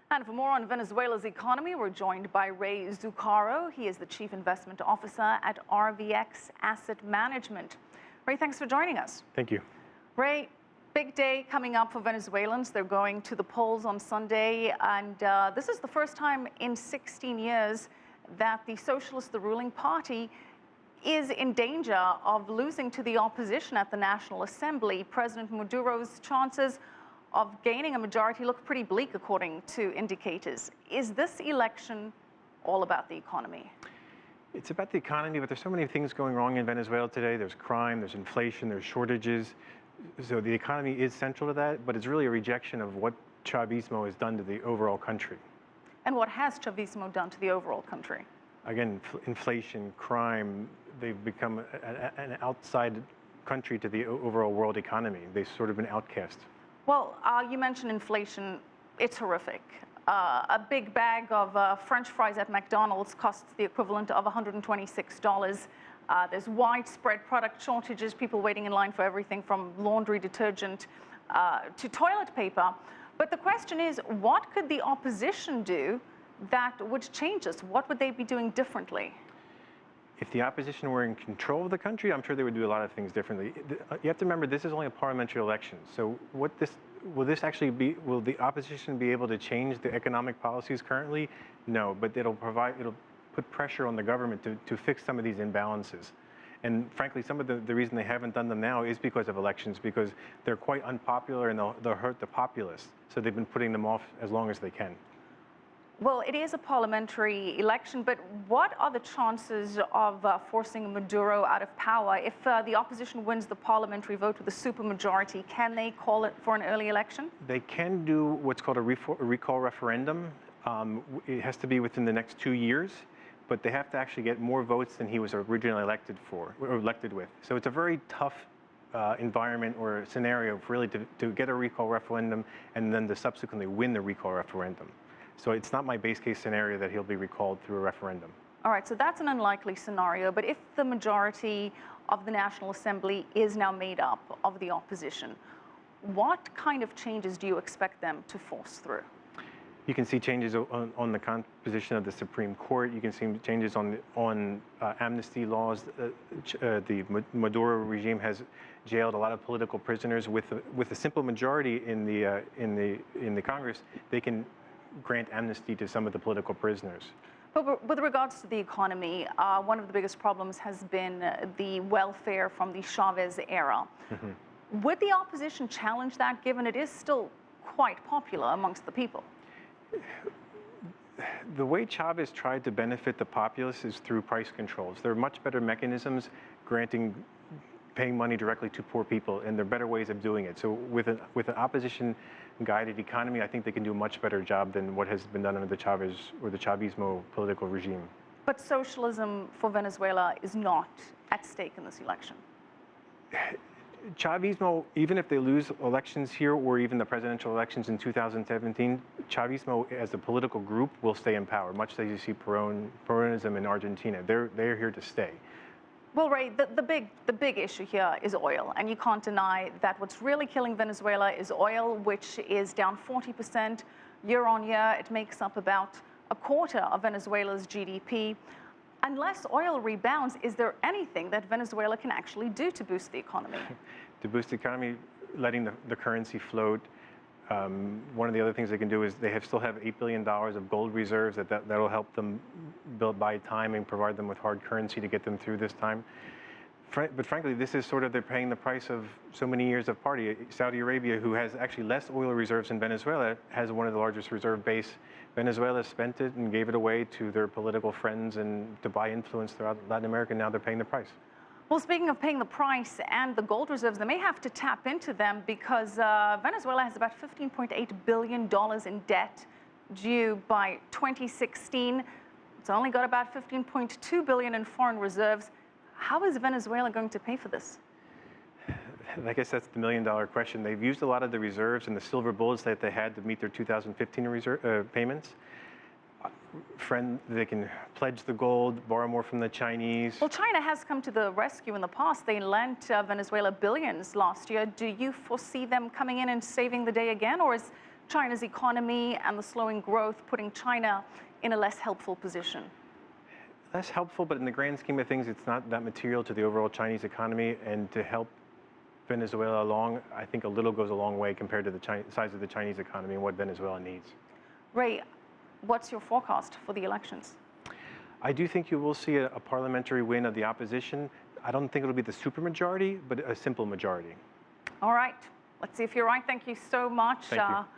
And for more on Venezuela's economy, we're joined by Raymond Zucaro. He is the Chief Investment Officer at RVX Asset Management. Ray, thanks for joining us. Thank you. Ray, big day coming up for Venezuelans. They're going to the polls on Sunday, and this is the first time in 16 years that the Socialist, the ruling party, is in danger of losing to the opposition at the National Assembly. President Maduro's chances of gaining a majority look pretty bleak, according to indicators. Is this election all about the economy? It's about the economy, but there's so many things going wrong in Venezuela today. There's crime, there's inflation, there's shortages. So the economy is central to that, but it's really a rejection of what Chavismo has done to the overall country. And what has Chavismo done to the overall country? Again, inflation, crime, they've become an outside country to the overall world economy. They've sort of been outcast. Well, you mentioned inflation. It's horrific. A big bag of French fries at McDonald's costs the equivalent of $126. There's widespread product shortages, people waiting in line for everything from laundry detergent to toilet paper. But the question is, what could the opposition do that would change this? What would they be doing differently? If the opposition were in control of the country, I'm sure they would do a lot of things differently. You have to remember, this is only a parliamentary election. So will the opposition be able to change the economic policies currently? No, but it'll put pressure on the government to fix some of these imbalances. And frankly, some of the reason they haven't done them now is because of elections, because they're quite unpopular and they'll hurt the populace. So they've been putting them off as long as they can. Well, it is a parliamentary election, but what are the chances of forcing Maduro out of power? If the opposition wins the parliamentary vote with a supermajority, can they call it for an early election? They can do what's called a recall referendum. It has to be within the next 2 years, but they have to actually get more votes than he was originally elected with. So it's a very tough environment or scenario really to get a recall referendum and then to subsequently win the recall referendum. So it's not my base case scenario that he'll be recalled through a referendum. All right, so that's an unlikely scenario. But if the majority of the National Assembly is now made up of the opposition, what kind of changes do you expect them to force through? You can see changes on the composition of the Supreme Court. You can see changes on amnesty laws. The Maduro regime has jailed a lot of political prisoners. With a simple majority in the Congress, they can grant amnesty to some of the political prisoners. But with regards to the economy, one of the biggest problems has been the welfare from the Chavez era. Mm-hmm. Would the opposition challenge that, given it is still quite popular amongst the people? The way Chavez tried to benefit the populace is through price controls. There are much better mechanisms paying money directly to poor people, and there are better ways of doing it. So with an opposition-guided economy, I think they can do a much better job than what has been done under the Chavez or the Chavismo political regime. But socialism for Venezuela is not at stake in this election. Chavismo, even if they lose elections here or even the presidential elections in 2017, Chavismo as a political group will stay in power, much as you see Peronism in Argentina. They're here to stay. Well, Ray, the big issue here is oil, and you can't deny that what's really killing Venezuela is oil, which is down 40% year on year. It makes up about a quarter of Venezuela's GDP. Unless oil rebounds, is there anything that Venezuela can actually do to boost the economy? To boost the economy, letting the currency float. One of the other things they can do is they still have $8 billion of gold reserves that'll help them buy time and provide them with hard currency to get them through this time. But frankly, this is sort of they're paying the price of so many years of party. Saudi Arabia, who has actually less oil reserves than Venezuela, has one of the largest reserve base. Venezuela spent it and gave it away to their political friends and to buy influence throughout Latin America. Now they're paying the price. Well, speaking of paying the price and the gold reserves, they may have to tap into them because Venezuela has about $15.8 billion in debt due by 2016. It's only got about $15.2 billion in foreign reserves. How is Venezuela going to pay for this? I guess that's the million-dollar question. They've used a lot of the reserves and the silver bullets that they had to meet their 2015 payments. They can pledge the gold, borrow more from the Chinese. Well, China has come to the rescue in the past. They lent Venezuela billions last year. Do you foresee them coming in and saving the day again, or is China's economy and the slowing growth putting China in a less helpful position? Less helpful, but in the grand scheme of things, it's not that material to the overall Chinese economy. And to help Venezuela along, I think a little goes a long way compared to the size of the Chinese economy and what Venezuela needs. Ray, what's your forecast for the elections? I do think you will see a parliamentary win of the opposition. I don't think it'll be the supermajority, but a simple majority. All right. Let's see if you're right. Thank you so much. Thank you.